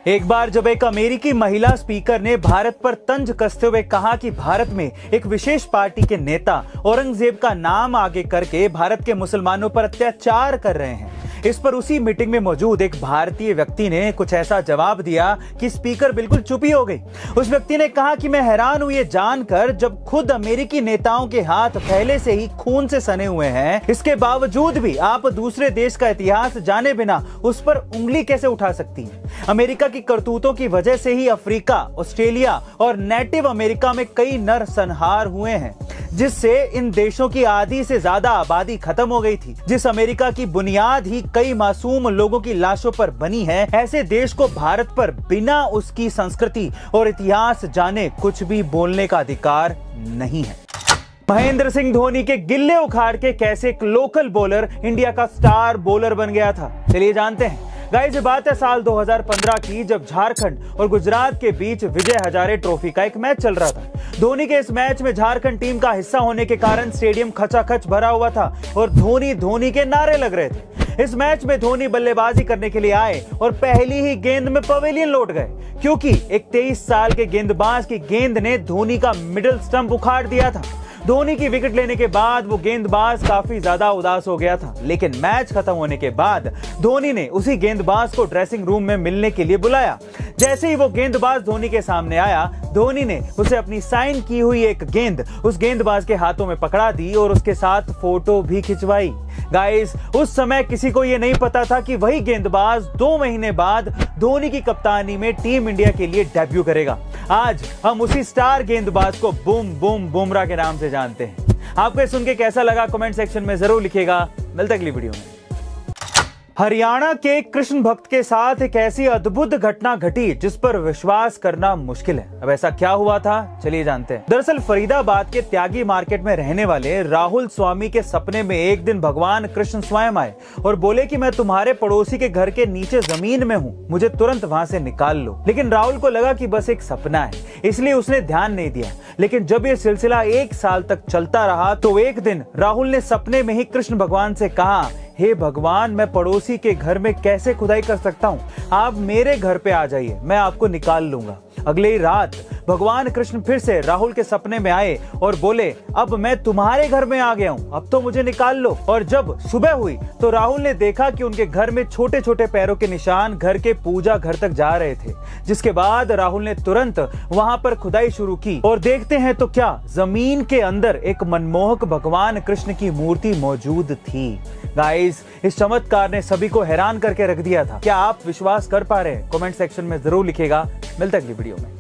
एक बार जब एक अमेरिकी महिला स्पीकर ने भारत पर तंज कसते हुए कहा कि भारत में एक विशेष पार्टी के नेता औरंगजेब का नाम आगे करके भारत के मुसलमानों पर अत्याचार कर रहे हैं, इस पर उसी मीटिंग में मौजूद एक भारतीय व्यक्ति ने कुछ ऐसा जवाब दिया कि स्पीकर बिल्कुल चुप ही हो गई। उस व्यक्ति ने कहा कि मैं हैरान हूं ये जानकर, जब खुद अमेरिकी नेताओं के हाथ पहले से ही खून से सने हुए हैं, इसके बावजूद भी आप दूसरे देश का इतिहास जाने बिना उस पर उंगली कैसे उठा सकती हैं? अमेरिका की करतूतों की वजह से ही अफ्रीका, ऑस्ट्रेलिया और नेटिव अमेरिका में कई नरसंहार हुए हैं, जिससे इन देशों की आधी से ज्यादा आबादी खत्म हो गई थी। जिस अमेरिका की बुनियाद ही कई मासूम लोगों की लाशों पर बनी है, ऐसे देश को भारत पर बिना उसकी संस्कृति और इतिहास जाने कुछ भी बोलने का अधिकार नहीं है। महेंद्र सिंह धोनी के गिल्ले उखाड़ के कैसे एक लोकल बॉलर इंडिया का स्टार बॉलर बन गया था, चलिए जानते हैं। गाइस, ये बात है साल 2015 की, जब झारखंड और गुजरात के बीच विजय हजारे ट्रॉफी का एक मैच चल रहा था। धोनी के इस मैच में झारखंड टीम का हिस्सा होने के कारण स्टेडियम खचाखच भरा हुआ था और धोनी के नारे लग रहे थे। इस मैच में धोनी बल्लेबाजी करने के लिए आए और पहली ही गेंद में पवेलियन लौट गए, क्योंकि एक 23 साल के गेंदबाज की गेंद ने धोनी का मिडिल स्टंप उखाड़ दिया था। धोनी की विकेट लेने के बाद वो गेंदबाज काफी ज्यादा उदास हो गया था, लेकिन मैच खत्म होने के बाद धोनी ने उसी गेंदबाज को ड्रेसिंग रूम में मिलने के लिए बुलाया। जैसे ही वो गेंदबाज धोनी के सामने आया, धोनी ने उसे अपनी साइन की हुई एक गेंद उस गेंदबाज के हाथों में पकड़ा दी और उसके साथ फोटो भी खिंचवाई। गाइस, उस समय किसी को ये नहीं पता था कि वही गेंदबाज 2 महीने बाद धोनी की कप्तानी में टीम इंडिया के लिए डेब्यू करेगा। आज हम उसी स्टार गेंदबाज को बूम बूम बुमराह के नाम से जानते हैं। आपको ये सुन के कैसा लगा कमेंट सेक्शन में जरूर लिखिएगा। मिलते हैं अगली वीडियो में। हरियाणा के कृष्ण भक्त के साथ एक ऐसी अद्भुत घटना घटी जिस पर विश्वास करना मुश्किल है। अब ऐसा क्या हुआ था, चलिए जानते हैं। दरअसल फरीदाबाद के त्यागी मार्केट में रहने वाले राहुल स्वामी के सपने में एक दिन भगवान कृष्ण स्वयं आए और बोले कि मैं तुम्हारे पड़ोसी के घर के नीचे जमीन में हूँ, मुझे तुरंत वहां से निकाल लो। लेकिन राहुल को लगा कि बस एक सपना है, इसलिए उसने ध्यान नहीं दिया। लेकिन जब ये सिलसिला 1 साल तक चलता रहा तो एक दिन राहुल ने सपने में ही कृष्ण भगवान से कहा, हे भगवान, मैं पड़ोसी के घर में कैसे खुदाई कर सकता हूँ, आप मेरे घर पे आ जाइए, मैं आपको निकाल लूंगा। अगले ही रात भगवान कृष्ण फिर से राहुल के सपने में आए और बोले, अब मैं तुम्हारे घर में आ गया हूँ, अब तो मुझे निकाल लो। और जब सुबह हुई तो राहुल ने देखा कि उनके घर में छोटे छोटे पैरों के निशान घर के पूजा घर तक जा रहे थे, जिसके बाद राहुल ने तुरंत वहां पर खुदाई शुरू की और देखते हैं तो क्या, जमीन के अंदर एक मनमोहक भगवान कृष्ण की मूर्ति मौजूद थी। गाइस, इस चमत्कार ने सभी को हैरान करके रख दिया था। क्या आप विश्वास कर पा रहे हैं? कमेंट सेक्शन में जरूर लिखिएगा। मिलते हैं अगली वीडियो में।